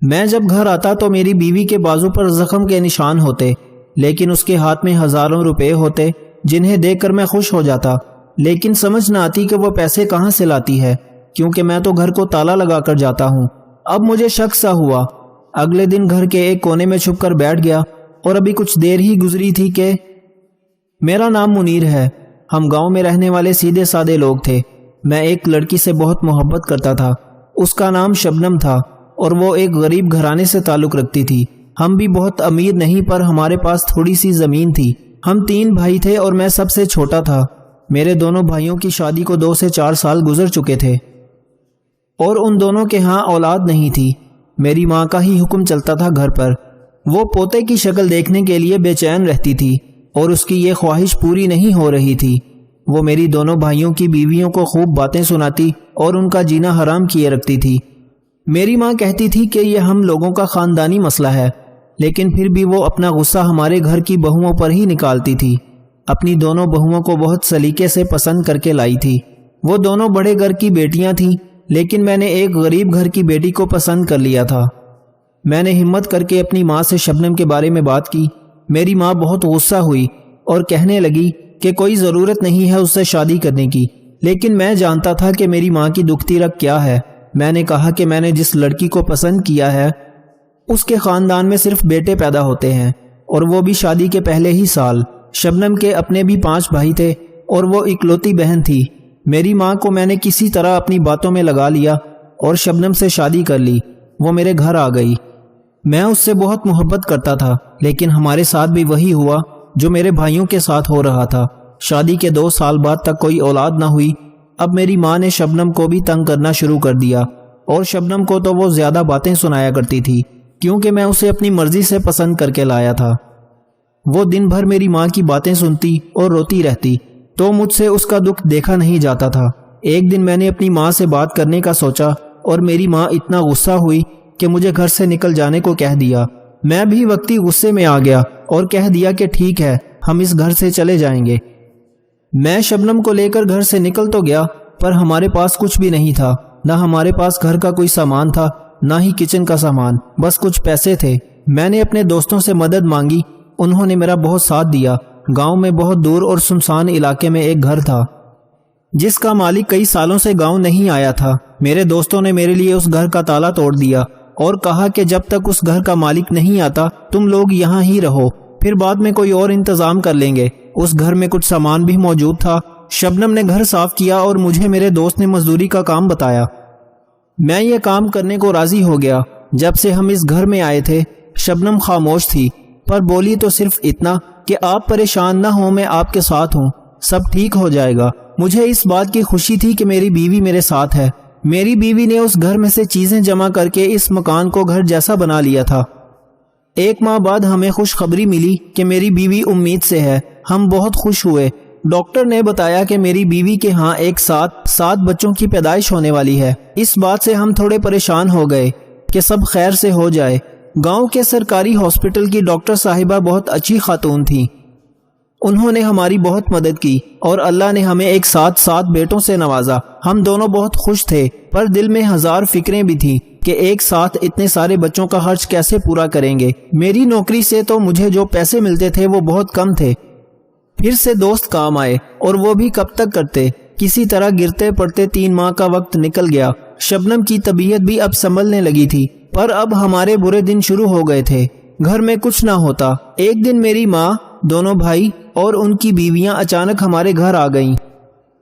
میں جب گھر آتا تو میری بیوی کے بازو پر زخم کے نشان ہوتے، لیکن اس کے ہاتھ میں ہزاروں روپے ہوتے جنہیں دیکھ کر میں خوش ہو جاتا، لیکن سمجھ نہ آتی کہ وہ پیسے کہاں سے لاتی ہے، کیونکہ میں تو گھر کو تالا لگا کر جاتا ہوں۔ اب مجھے شک سا ہوا۔ اگلے دن گھر کے ایک کونے میں چھپ کر بیٹھ گیا اور ابھی کچھ دیر ہی گزری تھی کہ میرا نام منیر ہے۔ ہم گاؤں میں رہنے والے سیدھے سادے لوگ تھے۔ میں ایک لڑکی سے بہت محبت کرتا تھا، اس کا نام شبنم تھا اور وہ ایک غریب گھرانے سے تعلق رکھتی تھی۔ ہم بھی بہت امیر نہیں، پر ہمارے پاس تھوڑی سی زمین تھی۔ ہم 3 بھائی تھے اور میں سب سے چھوٹا تھا۔ میرے دونوں بھائیوں کی شادی کو 2 سے 4 سال گزر چکے تھے اور ان دونوں کے ہاں اولاد نہیں تھی۔ میری ماں کا ہی حکم چلتا تھا گھر پر۔ وہ پوتے کی شکل دیکھنے کے لیے بے چین رہتی تھی اور اس کی یہ خواہش پوری نہیں ہو رہی تھی۔ وہ میری دونوں بھائیوں کی بیویوں کو خوب باتیں سناتی اور ان کا جینا حرام کیے رکھتی تھی۔ میری ماں کہتی تھی کہ یہ ہم لوگوں کا خاندانی مسئلہ ہے، لیکن پھر بھی وہ اپنا غصہ ہمارے گھر کی بہوؤں پر ہی نکالتی تھی۔ اپنی دونوں بہوؤں کو بہت سلیقے سے پسند کر کے لائی تھی۔ وہ دونوں بڑے گھر کی بیٹیاں تھیں، لیکن میں نے ایک غریب گھر کی بیٹی کو پسند کر لیا تھا۔ میں نے ہمت کر کے اپنی ماں سے شبنم کے بارے میں بات کی۔ میری ماں بہت غصہ ہوئی اور کہنے لگی کہ کوئی ضرورت نہیں ہے اس سے شادی کرنے کی، لیکن میں جانتا تھا کہ میری ماں کی دکھتی رگ کیا ہے۔ میں نے کہا کہ میں نے جس لڑکی کو پسند کیا ہے اس کے خاندان میں صرف بیٹے پیدا ہوتے ہیں، اور وہ بھی شادی کے پہلے ہی سال۔ شبنم کے اپنے بھی 5 بھائی تھے اور وہ اکلوتی بہن تھی۔ میری ماں کو میں نے کسی طرح اپنی باتوں میں لگا لیا اور شبنم سے شادی کر لی۔ وہ میرے گھر آ گئی۔ میں اس سے بہت محبت کرتا تھا، لیکن ہمارے ساتھ بھی وہی ہوا جو میرے بھائیوں کے ساتھ ہو رہا تھا۔ شادی کے 2 سال بعد تک کوئی اولاد نہ ہوئی۔ اب میری ماں نے شبنم کو بھی تنگ کرنا شروع کر دیا، اور شبنم کو تو وہ زیادہ باتیں سنایا کرتی تھی، کیونکہ میں اسے اپنی مرضی سے پسند کر کے لایا تھا۔ وہ دن بھر میری ماں کی باتیں سنتی اور روتی رہتی، تو مجھ سے اس کا دکھ دیکھا نہیں جاتا تھا۔ ایک دن میں نے اپنی ماں سے بات کرنے کا سوچا اور میری ماں اتنا غصہ ہوئی کہ مجھے گھر سے نکل جانے کو کہہ دیا۔ میں بھی وقتی غصے میں آ گیا اور کہہ دیا کہ ٹھیک ہے، ہم اس گھر سے چلے جائیں گے۔ میں شبنم کو لے کر گھر سے نکل تو گیا، پر ہمارے پاس کچھ بھی نہیں تھا۔ نہ ہمارے پاس گھر کا کوئی سامان تھا، نہ ہی کچن کا سامان، بس کچھ پیسے تھے۔ میں نے اپنے دوستوں سے مدد مانگی، انہوں نے میرا بہت ساتھ دیا۔ گاؤں میں بہت دور اور سنسان علاقے میں ایک گھر تھا جس کا مالک کئی سالوں سے گاؤں نہیں آیا تھا۔ میرے دوستوں نے میرے لیے اس گھر کا تالا توڑ دیا اور کہا کہ جب تک اس گھر کا مالک نہیں آتا تم لوگ یہاں ہی رہو، پھر بعد میں کوئی اور انتظام کر لیں گے۔ اس گھر میں کچھ سامان بھی موجود تھا۔ شبنم نے گھر صاف کیا اور مجھے میرے دوست نے مزدوری کا کام بتایا۔ میں یہ کام کرنے کو راضی ہو گیا۔ جب سے ہم اس گھر میں آئے تھے شبنم خاموش تھی، پر بولی تو صرف اتنا کہ آپ پریشان نہ ہوں، میں آپ کے ساتھ ہوں، سب ٹھیک ہو جائے گا۔ مجھے اس بات کی خوشی تھی کہ میری بیوی میرے ساتھ ہے۔ میری بیوی نے اس گھر میں سے چیزیں جمع کر کے اس مکان کو گھر جیسا بنا لیا تھا۔ 1 ماہ بعد ہمیں خوشخبری ملی کہ میری بیوی امید سے ہے۔ ہم بہت خوش ہوئے۔ ڈاکٹر نے بتایا کہ میری بیوی کے ہاں ایک ساتھ 7 بچوں کی پیدائش ہونے والی ہے۔ اس بات سے ہم تھوڑے پریشان ہو گئے کہ سب خیر سے ہو جائے۔ گاؤں کے سرکاری ہاسپٹل کی ڈاکٹر صاحبہ بہت اچھی خاتون تھیں۔ انہوں نے ہماری بہت مدد کی اور اللہ نے ہمیں ایک ساتھ 7 بیٹوں سے نوازا۔ ہم دونوں بہت خوش تھے، پر دل میں 1000 فکریں بھی تھیں کہ ایک ساتھ اتنے سارے بچوں کا خرچ کیسے پورا کریں گے۔ میری نوکری سے تو مجھے جو پیسے ملتے تھے وہ بہت کم تھے۔ پھر سے دوست کام آئے، اور وہ بھی کب تک کرتے۔ کسی طرح گرتے پڑتے 3 ماہ کا وقت نکل گیا۔ شبنم کی طبیعت بھی اب سنبھلنے لگی تھی، پر اب ہمارے برے دن شروع ہو گئے تھے۔ گھر میں کچھ نہ ہوتا۔ ایک دن میری ماں، دونوں بھائی اور ان کی بیویاں اچانک ہمارے گھر آ گئیں۔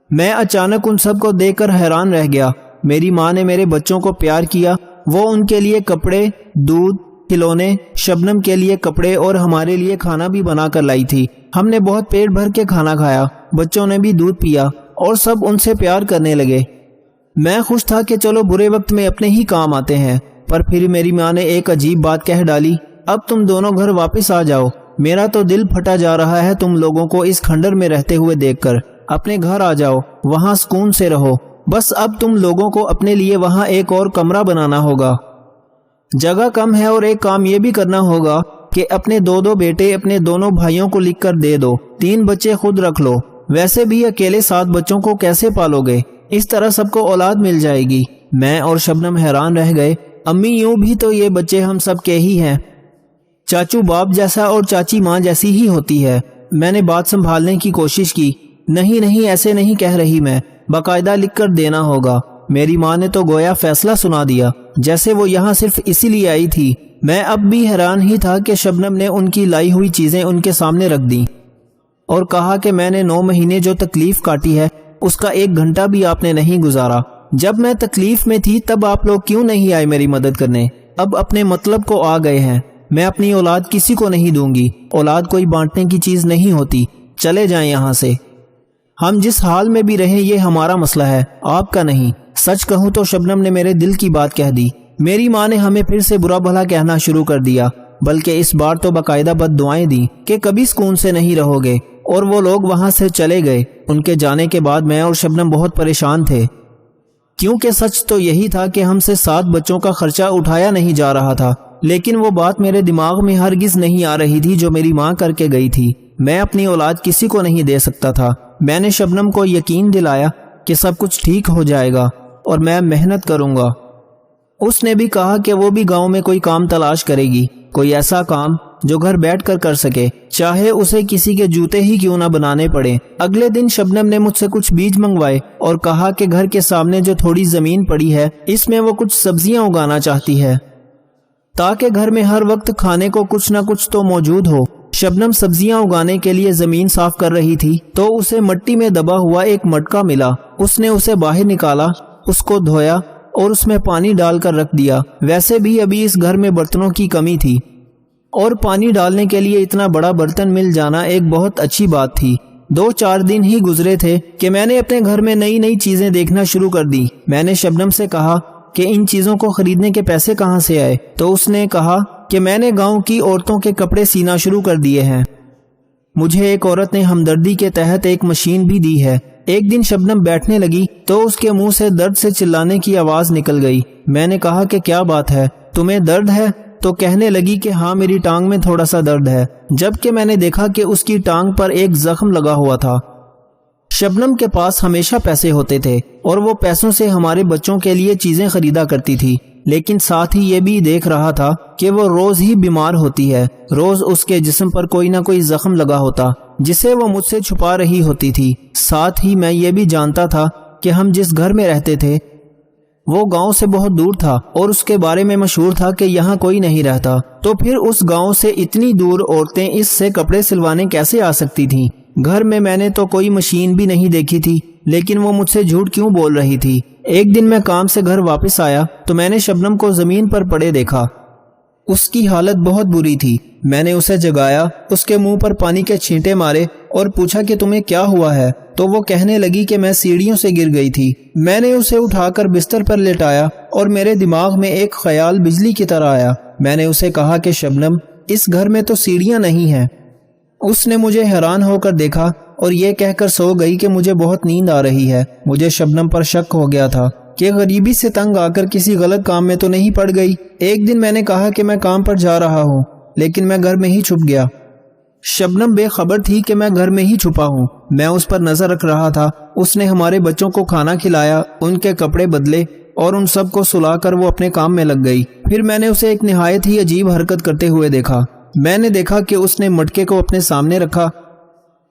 میں اچانک ان سب کو دیکھ کر حیران رہ گیا۔ میری ماں نے میرے بچوں کو پیار کیا۔ وہ ان کے لیے کپڑے، دودھ، کھلونے، شبنم کے لیے کپڑے اور ہمارے لیے کھانا بھی بنا کر لائی تھی۔ ہم نے بہت پیٹ بھر کے کھانا کھایا، بچوں نے بھی دودھ پیا اور سب ان سے پیار کرنے لگے۔ میں خوش تھا کہ چلو برے وقت میں اپنے ہی کام آتے ہیں، پر پھر میری ماں نے ایک عجیب بات کہہ ڈالی، اب تم دونوں گھر واپس آ جاؤ۔ میرا تو دل پھٹا جا رہا ہے تم لوگوں کو اس کھنڈر میں رہتے ہوئے دیکھ کر۔ اپنے گھر آ جاؤ، وہاں سکون سے رہو۔ بس اب تم لوگوں کو اپنے لیے وہاں ایک اور کمرہ بنانا ہوگا۔ جگہ کم ہے، اور ایک کام یہ بھی کرنا ہوگا کہ اپنے 2 بیٹے اپنے دونوں بھائیوں کو لکھ کر دے دو۔ 3 بچے خود رکھ لو۔ ویسے بھی اکیلے 7 بچوں کو کیسے پالو گے؟ اس طرح سب کو اولاد مل جائے گی۔ میں اور شبنم حیران رہ گئے۔ امی یوں بھی تو یہ بچے ہم سب کے ہی ہیں، چاچو باپ جیسا اور چاچی ماں جیسی ہی ہوتی ہے۔ میں نے بات سنبھالنے کی کوشش کی، نہیں ایسے نہیں کہہ رہی میں، باقاعدہ لکھ کر دینا ہوگا۔ میری ماں نے تو گویا فیصلہ سنا دیا، جیسے وہ یہاں صرف اسی لیے آئی تھی۔ میں اب بھی حیران ہی تھا کہ شبنم نے ان کی لائی ہوئی چیزیں ان کے سامنے رکھ دیں اور کہا کہ میں نے 9 مہینے جو تکلیف کاٹی ہے اس کا 1 گھنٹہ بھی آپ نے نہیں گزارا۔ جب میں تکلیف میں تھی تب آپ لوگ کیوں نہیں آئے میری مدد کرنے؟ اب اپنے مطلب کو آ گئے ہیں۔ میں اپنی اولاد کسی کو نہیں دوں گی، اولاد کوئی بانٹنے کی چیز نہیں ہوتی، چلے جائیں یہاں سے۔ ہم جس حال میں بھی رہیں یہ ہمارا مسئلہ ہے، آپ کا نہیں۔ سچ کہوں تو شبنم نے میرے دل کی بات کہہ دی۔ میری ماں نے ہمیں پھر سے برا بھلا کہنا شروع کر دیا، بلکہ اس بار تو باقاعدہ بد دعائیں دیں کہ کبھی سکون سے نہیں رہو گے، اور وہ لوگ وہاں سے چلے گئے۔ ان کے جانے کے بعد میں اور شبنم بہت پریشان تھے، کیونکہ سچ تو یہی تھا کہ ہم سے 7 بچوں کا خرچہ اٹھایا نہیں جا رہا تھا، لیکن وہ بات میرے دماغ میں ہرگز نہیں آ رہی تھی جو میری ماں کر کے گئی تھی۔ میں اپنی اولاد کسی کو نہیں دے سکتا تھا۔ میں نے شبنم کو یقین دلایا کہ سب کچھ ٹھیک ہو جائے گا اور میں محنت کروں گا۔ اس نے بھی کہا کہ وہ بھی گاؤں میں کوئی کام تلاش کرے گی، کوئی ایسا کام جو گھر بیٹھ کر کر سکے، چاہے اسے کسی کے جوتے ہی کیوں نہ بنانے پڑے۔ اگلے دن شبنم نے مجھ سے کچھ بیج منگوائے اور کہا کہ گھر کے سامنے جو تھوڑی زمین پڑی ہے اس میں وہ کچھ سبزیاں اگانا چاہتی ہے تاکہ گھر میں ہر وقت کھانے کو کچھ نہ کچھ تو موجود ہو۔ شبنم سبزیاں اگانے کے لیے زمین صاف کر رہی تھی تو اسے مٹی میں دبا ہوا ایک مٹکا ملا۔ اس نے اسے باہر نکالا، اس کو دھویا اور اس میں پانی ڈال کر رکھ دیا۔ ویسے بھی ابھی اس گھر میں برتنوں کی کمی تھی اور پانی ڈالنے کے لیے اتنا بڑا برتن مل جانا ایک بہت اچھی بات تھی۔ 2-4 دن ہی گزرے تھے کہ میں نے اپنے گھر میں نئی چیزیں دیکھنا شروع کر دی۔ میں نے شبنم سے کہا کہ ان چیزوں کو خریدنے کے پیسے کہاں سے آئے؟ تو اس نے کہا کہ میں نے گاؤں کی عورتوں کے کپڑے سینا شروع کر دیے ہیں۔ مجھے ایک عورت نے ہمدردی کے تحت ایک مشین بھی دی ہے۔ ایک دن شبنم بیٹھنے لگی تو اس کے منہ سے درد سے چلانے کی آواز نکل گئی۔ میں نے کہا کہ کیا بات ہے، تمہیں درد ہے؟ تو کہنے لگی کہ ہاں میری ٹانگ میں تھوڑا سا درد ہے، جبکہ میں نے دیکھا کہ اس کی ٹانگ پر ایک زخم لگا ہوا تھا۔ شبنم کے پاس ہمیشہ پیسے ہوتے تھے اور وہ پیسوں سے ہمارے بچوں کے لیے چیزیں خریدا کرتی تھی، لیکن ساتھ ہی یہ بھی دیکھ رہا تھا کہ وہ روز ہی بیمار ہوتی ہے، روز اس کے جسم پر کوئی نہ کوئی زخم لگا ہوتا جسے وہ مجھ سے چھپا رہی ہوتی تھی۔ ساتھ ہی میں یہ بھی جانتا تھا کہ ہم جس گھر میں رہتے تھے وہ گاؤں سے بہت دور تھا اور اس کے بارے میں مشہور تھا کہ یہاں کوئی نہیں رہتا، تو پھر اس گاؤں سے اتنی دور عورتیں اس سے کپڑے سلوانے کیسے آ سکتی تھیں؟ گھر میں نے تو کوئی مشین بھی نہیں دیکھی تھی، لیکن وہ مجھ سے جھوٹ کیوں بول رہی تھی؟ ایک دن میں کام سے گھر واپس آیا تو میں نے شبنم کو زمین پر پڑے دیکھا۔ اس کی حالت بہت بری تھی۔ میں نے اسے جگایا، اس کے منہ پر پانی کے چھینٹے مارے اور پوچھا کہ تمہیں کیا ہوا ہے؟ تو وہ کہنے لگی کہ میں سیڑھیوں سے گر گئی تھی۔ میں نے اسے اٹھا کر بستر پر لٹایا اور میرے دماغ میں ایک خیال بجلی کی طرح آیا۔ میں نے اسے کہا کہ شبنم، اس گھر میں تو سیڑھیاں نہیں ہیں۔ اس نے مجھے حیران ہو کر دیکھا اور یہ کہہ کر سو گئی کہ مجھے بہت نیند آ رہی ہے۔ مجھے شبنم پر شک ہو گیا تھا کہ غریبی سے تنگ آ کر کسی غلط کام میں تو نہیں پڑ گئی۔ ایک دن میں نے کہا کہ میں کام پر جا رہا ہوں، لیکن میں گھر میں ہی چھپ گیا۔ شبنم بے خبر تھی کہ میں گھر میں ہی چھپا ہوں۔ میں اس پر نظر رکھ رہا تھا۔ اس نے ہمارے بچوں کو کھانا کھلایا، ان کے کپڑے بدلے اور ان سب کو سلا کر وہ اپنے کام میں لگ گئی۔ پھر میں نے اسے ایک نہایت ہی عجیب حرکت کرتے ہوئے دیکھا۔ میں نے دیکھا کہ اس نے مٹکے کو اپنے سامنے رکھا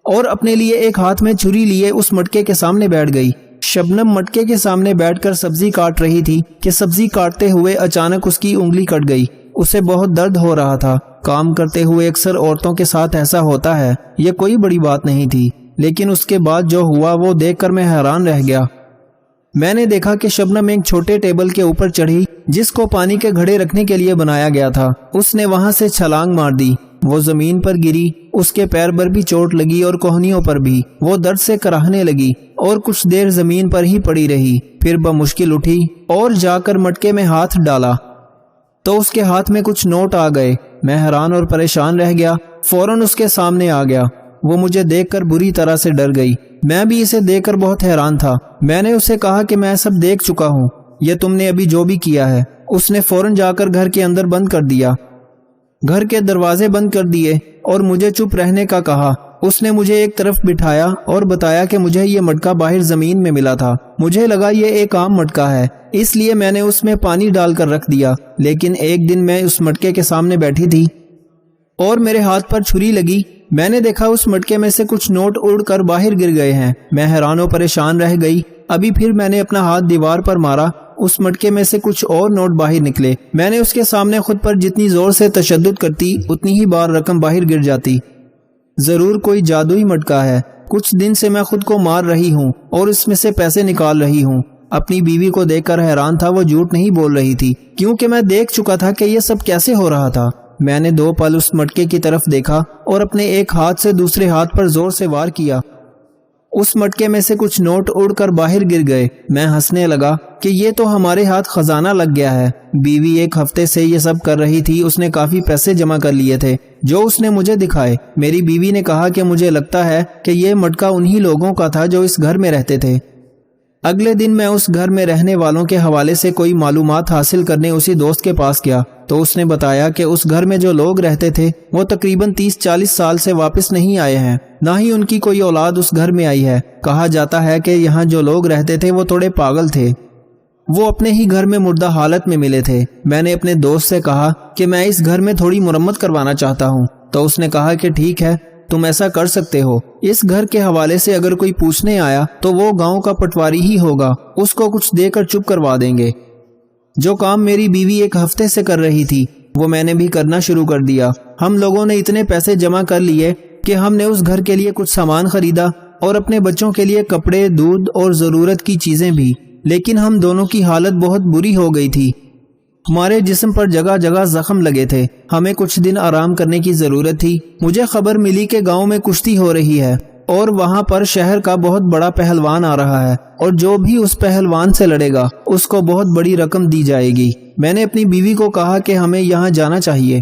اور اپنے لیے ایک ہاتھ میں چھری لیے اس مٹکے کے سامنے بیٹھ گئی۔ شبنم مٹکے کے سامنے بیٹھ کر سبزی کاٹ رہی تھی کہ سبزی کاٹتے ہوئے اچانک اس کی انگلی کٹ گئی۔ اسے بہت درد ہو رہا تھا۔ کام کرتے ہوئے اکثر عورتوں کے ساتھ ایسا ہوتا ہے، یہ کوئی بڑی بات نہیں تھی، لیکن اس کے بعد جو ہوا وہ دیکھ کر میں حیران رہ گیا۔ میں نے دیکھا کہ شبنم ایک چھوٹے ٹیبل کے اوپر چڑھی جس کو پانی کے گھڑے رکھنے کے لیے بنایا گیا تھا۔ اس نے وہاں سے چھلانگ مار دی۔ وہ زمین پر گری، اس کے پیر پر بھی چوٹ لگی اور کوہنیوں پر بھی۔ وہ درد سے کراہنے لگی اور کچھ دیر زمین پر ہی پڑی رہی، پھر بمشکل اٹھی اور جا کر مٹکے میں ہاتھ ڈالا تو اس کے ہاتھ میں کچھ نوٹ آ گئے۔ میں حیران اور پریشان رہ گیا، فوراً اس کے سامنے آ گیا۔ وہ مجھے دیکھ کر بری طرح سے ڈر گئی۔ میں بھی اسے دیکھ کر بہت حیران تھا۔ میں نے اسے کہا کہ میں سب دیکھ چکا ہوں، یہ تم نے ابھی جو بھی کیا ہے۔ اس نے فوراً جا کر گھر کے اندر بند کر دیا، گھر کے دروازے بند کر دیے اور مجھے چپ رہنے کا کہا۔ اس نے مجھے ایک طرف بٹھایا اور بتایا کہ مجھے یہ مٹکا باہر زمین میں ملا تھا۔ مجھے لگا یہ ایک عام مٹکا ہے، اس لیے میں نے اس میں پانی ڈال کر رکھ دیا، لیکن ایک دن میں اس مٹکے کے سامنے بیٹھی تھی اور میرے ہاتھ پر چھری لگی۔ میں نے دیکھا اس مٹکے میں سے کچھ نوٹ اڑ کر باہر گر گئے ہیں۔ میں حیران و پریشان رہ گئی۔ ابھی پھر میں نے اپنا ہاتھ دیوار پر مارا، اس مٹکے میں سے کچھ اور نوٹ باہر نکلے۔ میں نے اس کے سامنے خود پر جتنی زور سے تشدد کرتی اتنی ہی بار رقم باہر گر جاتی۔ ضرور کوئی جادوئی مٹکا ہے۔ کچھ دن سے میں خود کو مار رہی ہوں اور اس میں سے پیسے نکال رہی ہوں۔ اپنی بیوی کو دیکھ کر حیران تھا، وہ جھوٹ نہیں بول رہی تھی، کیونکہ میں دیکھ چکا تھا کہ یہ سب کیسے ہو رہا تھا۔ میں نے 2 پل اس مٹکے کی طرف دیکھا اور اپنے ایک ہاتھ سے دوسرے ہاتھ پر زور سے وار کیا۔ اس مٹکے میں سے کچھ نوٹ اڑ کر باہر گر گئے۔ میں ہنسنے لگا کہ یہ تو ہمارے ہاتھ خزانہ لگ گیا ہے۔ بیوی 1 ہفتے سے یہ سب کر رہی تھی، اس نے کافی پیسے جمع کر لیے تھے جو اس نے مجھے دکھائے۔ میری بیوی نے کہا کہ مجھے لگتا ہے کہ یہ مٹکا انہی لوگوں کا تھا جو اس گھر میں رہتے تھے۔ اگلے دن میں اس گھر میں رہنے والوں کے حوالے سے کوئی معلومات حاصل کرنے اسی دوست کے پاس گیا تو اس نے بتایا کہ اس گھر میں جو لوگ رہتے تھے وہ تقریباً 30-40 سال سے واپس نہیں آئے ہیں، نہ ہی ان کی کوئی اولاد اس گھر میں آئی ہے۔ کہا جاتا ہے کہ یہاں جو لوگ رہتے تھے وہ تھوڑے پاگل تھے، وہ اپنے ہی گھر میں مردہ حالت میں ملے تھے۔ میں نے اپنے دوست سے کہا کہ میں اس گھر میں تھوڑی مرمت کروانا چاہتا ہوں، تو اس نے کہا کہ ٹھیک ہے، تم ایسا کر سکتے ہو۔ اس گھر کے حوالے سے اگر کوئی پوچھنے آیا تو وہ گاؤں کا پٹواری ہی ہوگا، اس کو کچھ دے کر چپ کروا دیں گے۔ جو کام میری بیوی 1 ہفتے سے کر رہی تھی وہ میں نے بھی کرنا شروع کر دیا۔ ہم لوگوں نے اتنے پیسے جمع کر لیے کہ ہم نے اس گھر کے لیے کچھ سامان خریدا اور اپنے بچوں کے لیے کپڑے، دودھ اور ضرورت کی چیزیں بھی، لیکن ہم دونوں کی حالت بہت بری ہو گئی تھی۔ ہمارے جسم پر جگہ جگہ زخم لگے تھے۔ ہمیں کچھ دن آرام کرنے کی ضرورت تھی۔ مجھے خبر ملی کہ گاؤں میں کشتی ہو رہی ہے اور وہاں پر شہر کا بہت بڑا پہلوان آ رہا ہے، اور جو بھی اس پہلوان سے لڑے گا اس کو بہت بڑی رقم دی جائے گی۔ میں نے اپنی بیوی کو کہا کہ ہمیں یہاں جانا چاہیے،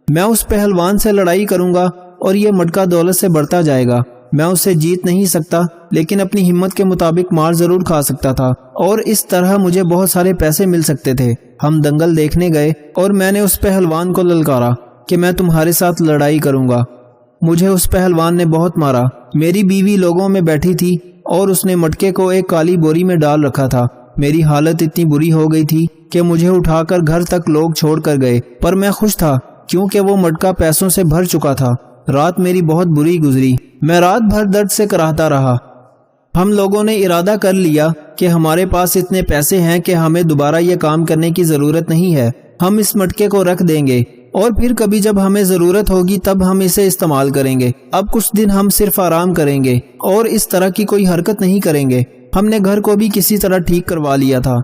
میں اس پہلوان سے لڑائی کروں گا اور یہ مٹکا دولت سے بڑھتا جائے گا۔ میں اسے جیت نہیں سکتا، لیکن اپنی ہمت کے مطابق مار ضرور کھا سکتا تھا، اور اس طرح مجھے بہت سارے پیسے مل سکتے تھے۔ ہم دنگل دیکھنے گئے اور میں نے اس پہلوان کو للکارا کہ میں تمہارے ساتھ لڑائی کروں گا۔ مجھے اس پہلوان نے بہت مارا۔ میری بیوی لوگوں میں بیٹھی تھی اور اس نے مٹکے کو ایک کالی بوری میں ڈال رکھا تھا۔ میری حالت اتنی بری ہو گئی تھی کہ مجھے اٹھا کر گھر تک لوگ چھوڑ کر گئے، پر میں خوش تھا کیونکہ وہ مٹکا پیسوں سے بھر چکا تھا۔ رات میری بہت بری گزری، میں رات بھر درد سے کراہتا رہا۔ ہم لوگوں نے ارادہ کر لیا کہ ہمارے پاس اتنے پیسے ہیں کہ ہمیں دوبارہ یہ کام کرنے کی ضرورت نہیں ہے۔ ہم اس مٹکے کو رکھ دیں گے اور پھر کبھی جب ہمیں ضرورت ہوگی تب ہم اسے استعمال کریں گے۔ اب کچھ دن ہم صرف آرام کریں گے اور اس طرح کی کوئی حرکت نہیں کریں گے۔ ہم نے گھر کو بھی کسی طرح ٹھیک کروا لیا تھا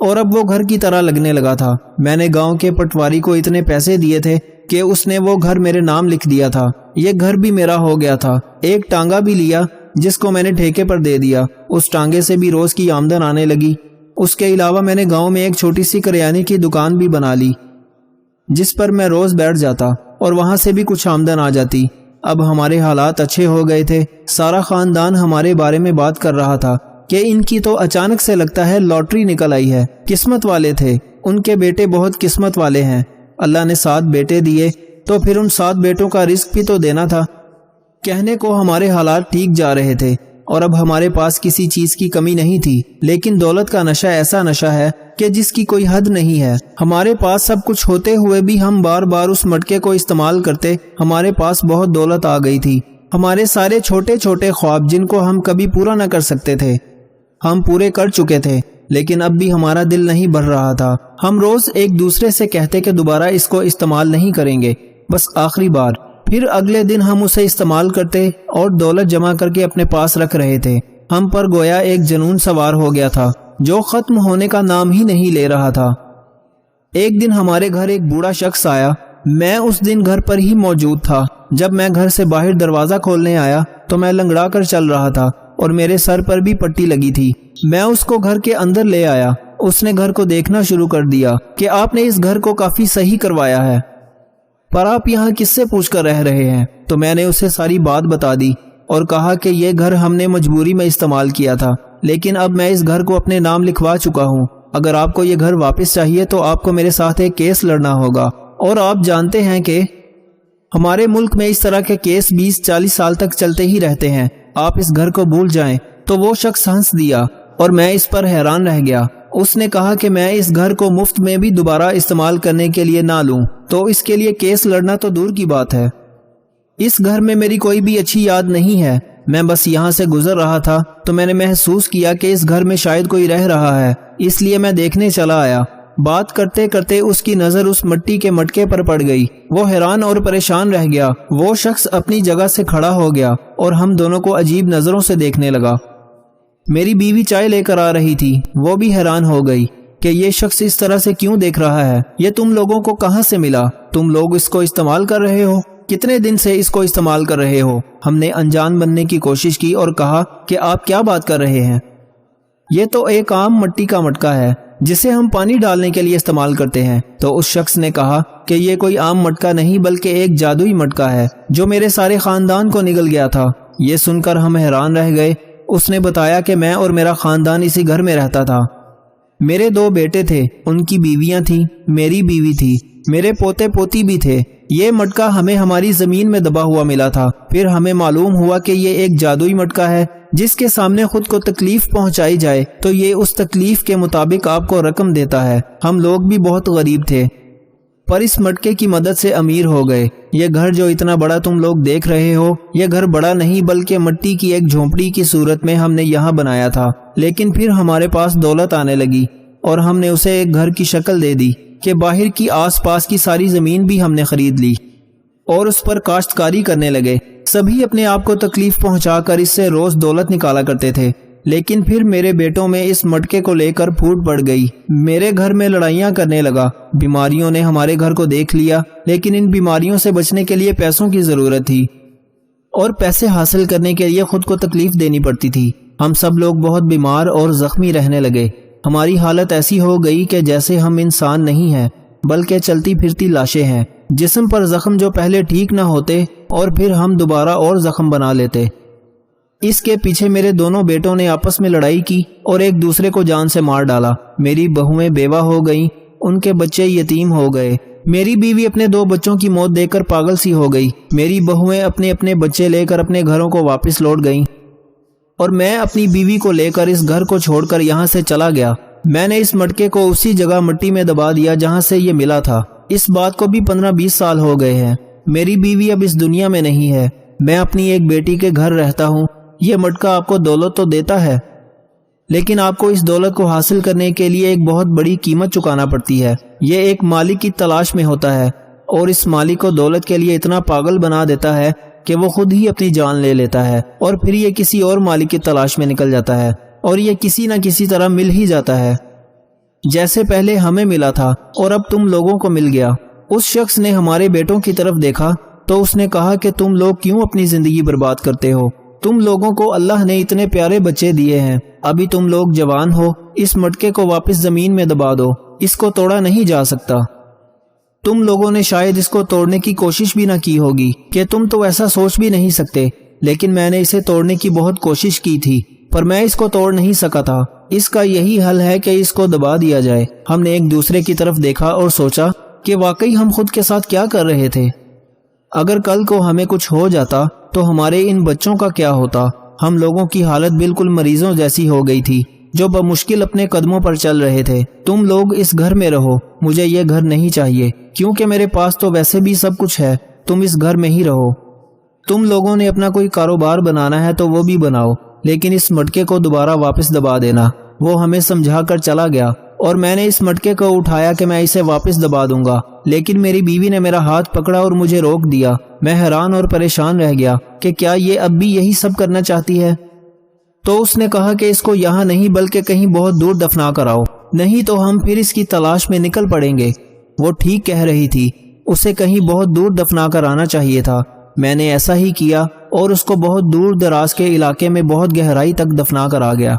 اور اب وہ گھر کی طرح لگنے لگا تھا۔ میں نے گاؤں کے پٹواری کو اتنے پیسے دیے تھے کہ اس نے وہ گھر میرے نام لکھ دیا تھا۔ یہ گھر بھی میرا ہو گیا تھا۔ ایک ٹانگا بھی لیا جس کو میں نے ٹھیکے پر دے دیا۔ اس ٹانگے سے بھی روز کی آمدن آنے لگی۔ اس کے علاوہ میں نے گاؤں میں ایک چھوٹی سی کریانے کی دکان بھی بنا لی جس پر میں روز بیٹھ جاتا اور وہاں سے بھی کچھ آمدن آ جاتی۔ اب ہمارے حالات اچھے ہو گئے تھے۔ سارا خاندان ہمارے بارے میں بات کر رہا تھا کہ ان کی تو اچانک سے لگتا ہے لاٹری نکل آئی ہے۔ قسمت والے تھے، ان کے بیٹے بہت قسمت والے ہیں۔ اللہ نے 7 بیٹے دیے تو پھر ان 7 بیٹوں کا رزق بھی تو دینا تھا۔ کہنے کو ہمارے حالات ٹھیک جا رہے تھے اور اب ہمارے پاس کسی چیز کی کمی نہیں تھی، لیکن دولت کا نشہ ایسا نشہ ہے کہ جس کی کوئی حد نہیں ہے۔ ہمارے پاس سب کچھ ہوتے ہوئے بھی ہم بار بار اس مٹکے کو استعمال کرتے۔ ہمارے پاس بہت دولت آ گئی تھی۔ ہمارے سارے چھوٹے چھوٹے خواب جن کو ہم کبھی پورا نہ کر سکتے تھے ہم پورے کر چکے تھے، لیکن اب بھی ہمارا دل نہیں بھر رہا تھا۔ ہم روز ایک دوسرے سے کہتے کہ دوبارہ اس کو استعمال نہیں کریں گے، بس آخری بار۔ پھر اگلے دن ہم اسے استعمال کرتے اور دولت جمع کر کے اپنے پاس رکھ رہے تھے۔ ہم پر گویا ایک جنون سوار ہو گیا تھا جو ختم ہونے کا نام ہی نہیں لے رہا تھا۔ ایک دن ہمارے گھر ایک بوڑھا شخص آیا۔ میں اس دن گھر پر ہی موجود تھا۔ جب میں گھر سے باہر دروازہ کھولنے آیا تو میں لنگڑا کر چل رہا تھا اور میرے سر پر بھی پٹی لگی تھی۔ میں اس کو گھر کے اندر لے آیا۔ اس نے گھر کو دیکھنا شروع کر دیا کہ آپ نے اس گھر کو کافی صحیح کروایا ہے، پر آپ یہاں کس سے پوچھ کر رہ رہے ہیں؟ تو میں نے اسے ساری بات بتا دی اور کہا کہ یہ گھر ہم نے مجبوری میں استعمال کیا تھا، لیکن اب میں اس گھر کو اپنے نام لکھوا چکا ہوں۔ اگر آپ کو یہ گھر واپس چاہیے تو آپ کو میرے ساتھ ایک کیس لڑنا ہوگا، اور آپ جانتے ہیں کہ ہمارے ملک میں اس طرح کے کیس 20-40 سال تک چلتے ہی رہتے ہیں، آپ اس گھر کو بھول جائیں۔ تو وہ شخص ہنس دیا اور میں اس پر حیران رہ گیا۔ اس نے کہا کہ میں اس گھر کو مفت میں بھی دوبارہ استعمال کرنے کے لیے نہ لوں تو اس کے لیے کیس لڑنا تو دور کی بات ہے۔ اس گھر میں میری کوئی بھی اچھی یاد نہیں ہے، میں بس یہاں سے گزر رہا تھا تو میں نے محسوس کیا کہ اس گھر میں شاید کوئی رہ رہا ہے، اس لیے میں دیکھنے چلا آیا۔ بات کرتے کرتے اس کی نظر اس مٹی کے مٹکے پر پڑ گئی۔ وہ حیران اور پریشان رہ گیا۔ وہ شخص اپنی جگہ سے کھڑا ہو گیا اور ہم دونوں کو عجیب نظروں سے دیکھنے لگا۔ میری بیوی چائے لے کر آ رہی تھی، وہ بھی حیران ہو گئی کہ یہ شخص اس طرح سے کیوں دیکھ رہا ہے، یہ تم لوگوں کو کہاں سے ملا؟ تم لوگ اس کو استعمال کر رہے ہو؟ کتنے دن سے اس کو استعمال کر رہے ہو؟ ہم نے انجان بننے کی کوشش کی اور کہا کہ آپ کیا بات کر رہے ہیں، یہ تو ایک عام مٹی کا مٹکا ہے جسے ہم پانی ڈالنے کے لیے استعمال کرتے ہیں۔ تو اس شخص نے کہا کہ یہ کوئی عام مٹکا نہیں بلکہ ایک جادوئی مٹکا ہے جو میرے سارے خاندان کو نگل گیا تھا۔ یہ سن کر ہم حیران رہ گئے۔ اس نے بتایا کہ میں اور میرا خاندان اسی گھر میں رہتا تھا، میرے 2 بیٹے تھے، ان کی بیویاں تھیں، میری بیوی تھی، میرے پوتے پوتی بھی تھے۔ یہ مٹکا ہمیں ہماری زمین میں دبا ہوا ملا تھا، پھر ہمیں معلوم ہوا کہ یہ ایک جادوئی مٹکا ہے جس کے سامنے خود کو تکلیف پہنچائی جائے تو یہ اس تکلیف کے مطابق آپ کو رقم دیتا ہے۔ ہم لوگ بھی بہت غریب تھے پر اس مٹکے کی مدد سے امیر ہو گئے۔ یہ گھر جو اتنا بڑا تم لوگ دیکھ رہے ہو، یہ گھر بڑا نہیں بلکہ مٹی کی ایک جھونپڑی کی صورت میں ہم نے یہاں بنایا تھا، لیکن پھر ہمارے پاس دولت آنے لگی اور ہم نے اسے ایک گھر کی شکل دے دی کہ باہر کی آس پاس کی ساری زمین بھی ہم نے خرید لی اور اس پر کاشتکاری کرنے لگے۔ سبھی اپنے آپ کو تکلیف پہنچا کر اس سے روز دولت نکالا کرتے تھے، لیکن پھر میرے بیٹوں میں اس مٹکے کو لے کر پھوٹ پڑ گئی۔ میرے گھر میں لڑائیاں کرنے لگا، بیماریوں نے ہمارے گھر کو دیکھ لیا، لیکن ان بیماریوں سے بچنے کے لیے پیسوں کی ضرورت تھی اور پیسے حاصل کرنے کے لیے خود کو تکلیف دینی پڑتی تھی۔ ہم سب لوگ بہت بیمار اور زخمی رہنے لگے۔ ہماری حالت ایسی ہو گئی کہ جیسے ہم انسان نہیں ہیں بلکہ چلتی پھرتی لاشیں ہیں، جسم پر زخم جو پہلے ٹھیک نہ ہوتے اور پھر ہم دوبارہ اور زخم بنا لیتے۔ اس کے پیچھے میرے دونوں بیٹوں نے آپس میں لڑائی کی اور ایک دوسرے کو جان سے مار ڈالا۔ میری بہویں بیوہ ہو گئیں، ان کے بچے یتیم ہو گئے۔ میری بیوی اپنے 2 بچوں کی موت دیکھ کر پاگل سی ہو گئی۔ میری بہویں اپنے اپنے بچے لے کر اپنے گھروں کو واپس لوٹ گئیں اور میں اپنی بیوی کو لے کر اس گھر کو چھوڑ کر یہاں سے چلا گیا۔ میں نے اس مٹکے کو اسی جگہ مٹی میں دبا دیا جہاں سے یہ ملا تھا۔ اس بات کو بھی 15-20 سال ہو گئے ہیں۔ میری بیوی اب اس دنیا میں نہیں ہے، میں اپنی ایک بیٹی کے گھر رہتا ہوں۔ یہ مٹکا آپ کو دولت تو دیتا ہے، لیکن آپ کو اس دولت کو حاصل کرنے کے لیے ایک بہت بڑی قیمت چکانا پڑتی ہے۔ یہ ایک مالک کی تلاش میں ہوتا ہے اور اس مالک کو دولت کے لیے اتنا پاگل بنا دیتا ہے کہ وہ خود ہی اپنی جان لے لیتا ہے اور پھر یہ کسی اور مالک کی تلاش میں نکل جاتا ہے اور یہ کسی نہ کسی طرح مل ہی جاتا ہے، جیسے پہلے ہمیں ملا تھا اور اب تم لوگوں کو مل گیا۔ اس شخص نے ہمارے بیٹوں کی طرف دیکھا تو اس نے کہا کہ تم لوگ کیوں اپنی زندگی برباد کرتے ہو؟ تم لوگوں کو اللہ نے اتنے پیارے بچے دیے ہیں، ابھی تم لوگ جوان ہو، اس مٹکے کو واپس زمین میں دبا دو، اس کو توڑا نہیں جا سکتا۔ تم لوگوں نے شاید اس کو توڑنے کی کوشش بھی نہ کی ہوگی کہ تم تو ایسا سوچ بھی نہیں سکتے، لیکن میں نے اسے توڑنے کی بہت کوشش کی تھی پر میں اس کو توڑ نہیں سکا تھا۔ اس کا یہی حل ہے کہ اس کو دبا دیا جائے۔ ہم نے ایک دوسرے کی طرف دیکھا اور سوچا کہ واقعی ہم خود کے ساتھ کیا کر رہے تھے۔ اگر کل کو ہمیں کچھ ہو جاتا تو ہمارے ان بچوں کا کیا ہوتا؟ ہم لوگوں کی حالت بالکل مریضوں جیسی ہو گئی تھی جو بمشکل اپنے قدموں پر چل رہے تھے۔ تم لوگ اس گھر میں رہو، مجھے یہ گھر نہیں چاہیے کیونکہ میرے پاس تو ویسے بھی سب کچھ ہے۔ تم اس گھر میں ہی رہو۔ تم لوگوں نے اپنا کوئی کاروبار بنانا ہے تو وہ بھی بناؤ، لیکن اس مٹکے کو دوبارہ واپس دبا دینا۔ وہ ہمیں سمجھا کر چلا گیا اور میں نے اس مٹکے کو اٹھایا کہ میں اسے واپس دبا دوں گا، لیکن میری بیوی نے میرا ہاتھ پکڑا اور مجھے روک دیا۔ میں حیران اور پریشان رہ گیا کہ کیا یہ اب بھی یہی سب کرنا چاہتی ہے؟ تو اس نے کہا کہ اس کو یہاں نہیں بلکہ کہیں بہت دور دفنا کر آؤ، نہیں تو ہم پھر اس کی تلاش میں نکل پڑیں گے۔ وہ ٹھیک کہہ رہی تھی، اسے کہیں بہت دور دفنا کر آنا چاہیے تھا۔ میں نے ایسا ہی کیا اور اس کو بہت دور دراز کے علاقے میں بہت گہرائی تک دفنا کر آ گیا۔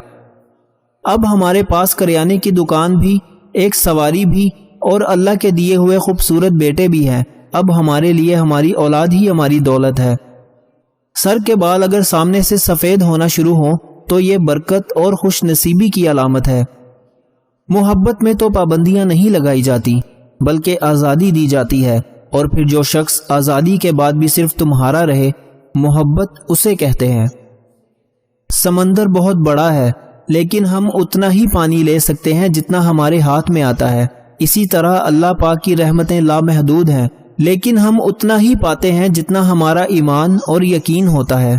اب ہمارے پاس کریانے کی دکان بھی، ایک سواری بھی اور اللہ کے دیے ہوئے خوبصورت بیٹے بھی ہیں۔ اب ہمارے لیے ہماری اولاد ہی ہماری دولت ہے۔ سر کے بال اگر سامنے سے سفید ہونا شروع ہوں تو یہ برکت اور خوش نصیبی کی علامت ہے۔ محبت میں تو پابندیاں نہیں لگائی جاتی بلکہ آزادی دی جاتی ہے۔ اور پھر جو شخص آزادی کے بعد بھی صرف تمہارا رہے، محبت اسے کہتے ہیں۔ سمندر بہت بڑا ہے، لیکن ہم اتنا ہی پانی لے سکتے ہیں جتنا ہمارے ہاتھ میں آتا ہے۔ اسی طرح اللہ پاک کی رحمتیں لامحدود ہیں، لیکن ہم اتنا ہی پاتے ہیں جتنا ہمارا ایمان اور یقین ہوتا ہے۔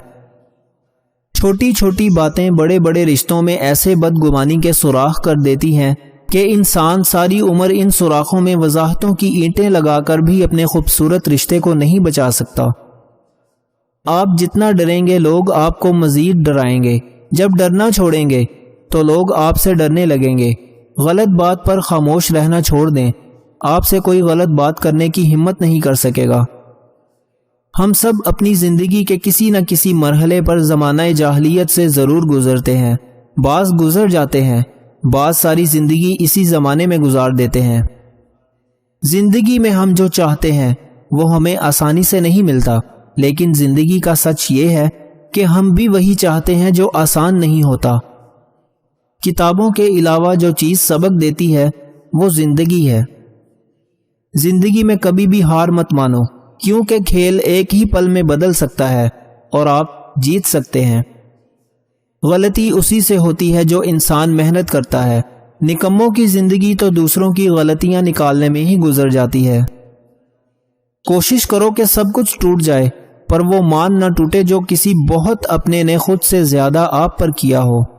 چھوٹی چھوٹی باتیں بڑے بڑے رشتوں میں ایسے بدگمانی کے سوراخ کر دیتی ہیں کہ انسان ساری عمر ان سوراخوں میں وضاحتوں کی اینٹیں لگا کر بھی اپنے خوبصورت رشتے کو نہیں بچا سکتا۔ آپ جتنا ڈریں گے لوگ آپ کو مزید ڈرائیں گے، جب ڈرنا چھوڑیں گے تو لوگ آپ سے ڈرنے لگیں گے۔ غلط بات پر خاموش رہنا چھوڑ دیں، آپ سے کوئی غلط بات کرنے کی ہمت نہیں کر سکے گا۔ ہم سب اپنی زندگی کے کسی نہ کسی مرحلے پر زمانہ جاہلیت سے ضرور گزرتے ہیں، بعض گزر جاتے ہیں، بعض ساری زندگی اسی زمانے میں گزار دیتے ہیں۔ زندگی میں ہم جو چاہتے ہیں وہ ہمیں آسانی سے نہیں ملتا، لیکن زندگی کا سچ یہ ہے کہ ہم بھی وہی چاہتے ہیں جو آسان نہیں ہوتا۔ کتابوں کے علاوہ جو چیز سبق دیتی ہے وہ زندگی ہے۔ زندگی میں کبھی بھی ہار مت مانو، کیونکہ کھیل ایک ہی پل میں بدل سکتا ہے اور آپ جیت سکتے ہیں۔ غلطی اسی سے ہوتی ہے جو انسان محنت کرتا ہے، نکموں کی زندگی تو دوسروں کی غلطیاں نکالنے میں ہی گزر جاتی ہے۔ کوشش کرو کہ سب کچھ ٹوٹ جائے، پر وہ مان نہ ٹوٹے جو کسی بہت اپنے نے خود سے زیادہ آپ پر کیا ہو۔